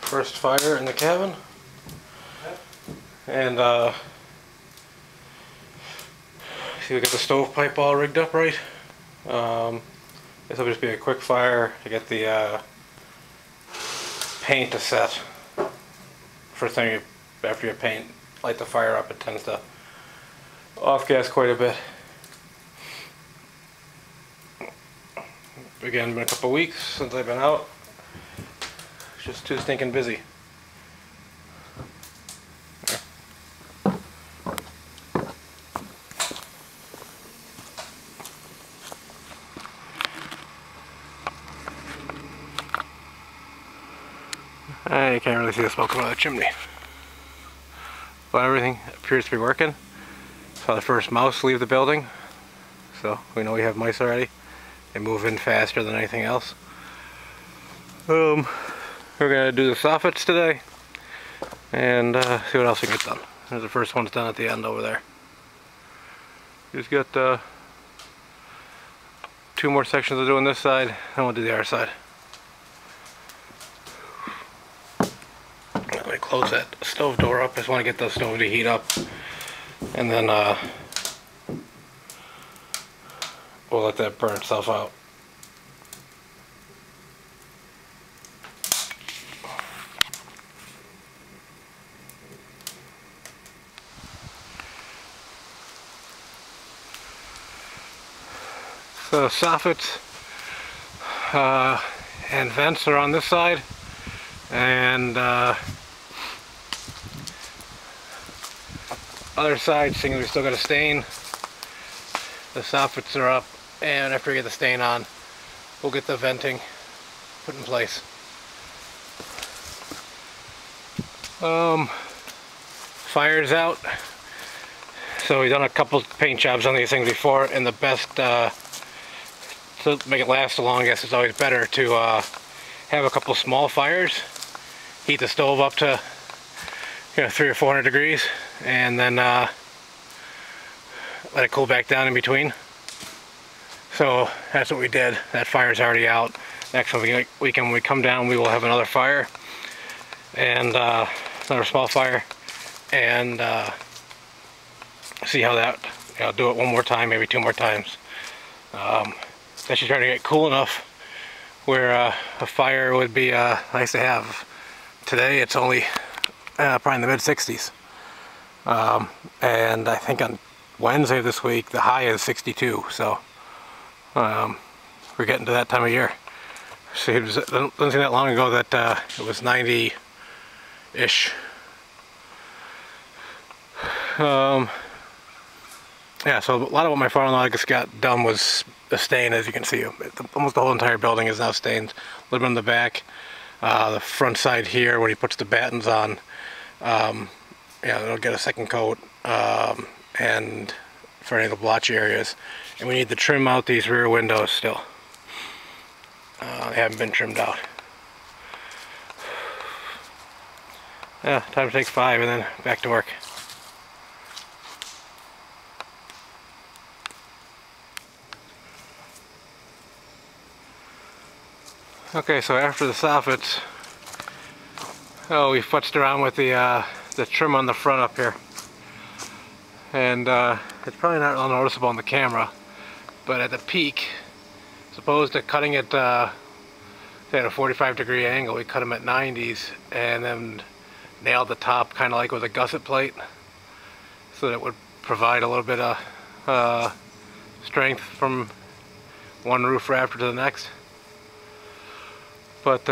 First fire in the cabin, and see, we got the stovepipe all rigged up right. This will just be a quick fire to get the paint to set. First thing after you paint, light the fire up, it tends to off gas quite a bit. Again, been a couple weeks since I've been out. Just too stinking busy. You can't really see the smoke coming out of the chimney. But everything appears to be working. Saw the first mouse leave the building. So we know we have mice already. They move in faster than anything else. We're gonna do the soffits today and see what else we can get done. There's the first one's done at the end over there. Just got 2 more sections to do on this side, and we'll do the other side. Let me close that stove door up. I just want to get the stove to heat up, and then we'll let that burn itself out. So soffits and vents are on this side, and other side, seeing we still got a stain, the soffits are up, and after we get the stain on, we'll get the venting put in place. Fire's out, so we've done a couple paint jobs on these things before, and the best to make it last the longest, it's always better to have a couple small fires, heat the stove up to 300 or 400 degrees, and then let it cool back down in between. So that's what we did. That fire's already out. Next weekend when we come down, we will have another fire and another small fire, and see how that, do it one more time, maybe 2 more times. That should try to get cool enough where a fire would be nice to have. Today it's only probably in the mid-60s, and I think on Wednesday of this week the high is 62. So we're getting to that time of year. See, it doesn't seem that long ago that it was 90-ish. Yeah, so a lot of what my father-in-law just got done was the stain, as you can see. Almost the whole entire building is now stained. A little bit in the back. The front side here, when he puts the batons on, it'll get a second coat, and for any of the blotchy areas. And we need to trim out these rear windows still. They haven't been trimmed out. Yeah, time to take 5 and then back to work. Okay, so after the soffits, we futzed around with the trim on the front up here, and it's probably not real noticeable on the camera, but at the peak, as opposed to cutting it at a 45-degree angle, we cut them at 90s and then nailed the top kind of like with a gusset plate, so that it would provide a little bit of strength from one roof rafter to the next. But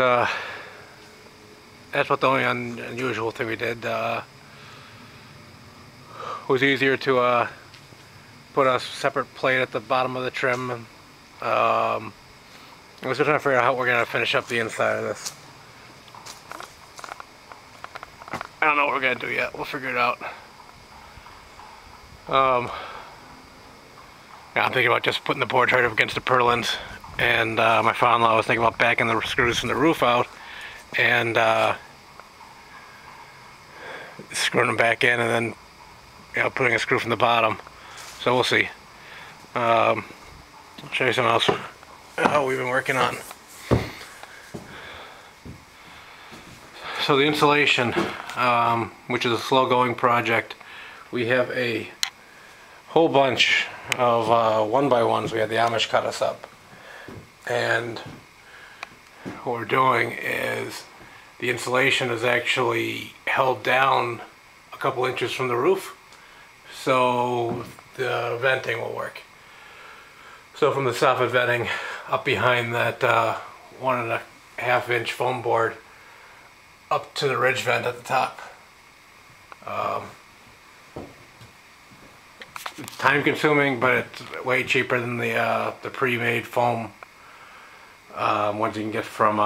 that's what the only unusual thing we did. It was easier to put a separate plate at the bottom of the trim. I was just trying to figure out how we're going to finish up the inside of this. I don't know what we're going to do yet. We'll figure it out. Yeah, I'm thinking about just putting the boards right up against the purlins. And my father-in-law was thinking about backing the screws from the roof out and screwing them back in, and then putting a screw from the bottom. So we'll see. I'll show you something else we've been working on. So the insulation, which is a slow-going project, we have a whole bunch of 1x1s. We had the Amish cut us up, and what we're doing is the insulation is actually held down a couple inches from the roof, so the venting will work. So from the soffit venting up behind that 1.5 inch foam board up to the ridge vent at the top. It's time consuming, but it's way cheaper than the pre-made foam ones you can get from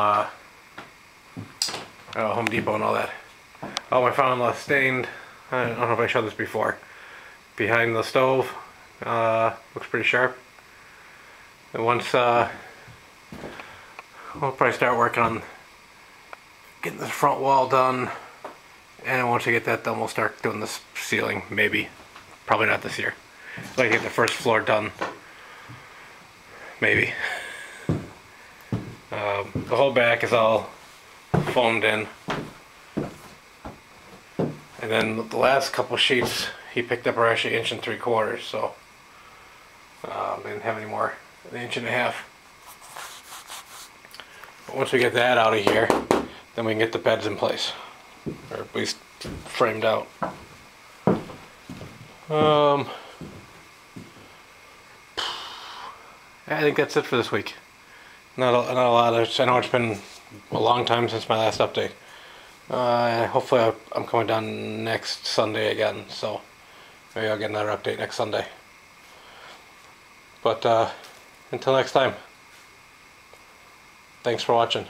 Home Depot and all that. Oh, I found a stained, I don't know if I showed this before, behind the stove. Looks pretty sharp. And once we'll probably start working on getting the front wall done, and once we get that done we'll start doing this ceiling. Maybe, probably not this year. I'd like to get the first floor done, maybe. The whole back is all foamed in, and then the last couple sheets he picked up are actually 1 3/4, so I didn't have any more than 1.5 inches. But once we get that out of here, then we can get the beds in place, or at least framed out. I think that's it for this week. Not a lot. I know it's been a long time since my last update. Hopefully I'm coming down next Sunday again, so maybe I'll get another update next Sunday. But until next time, thanks for watching.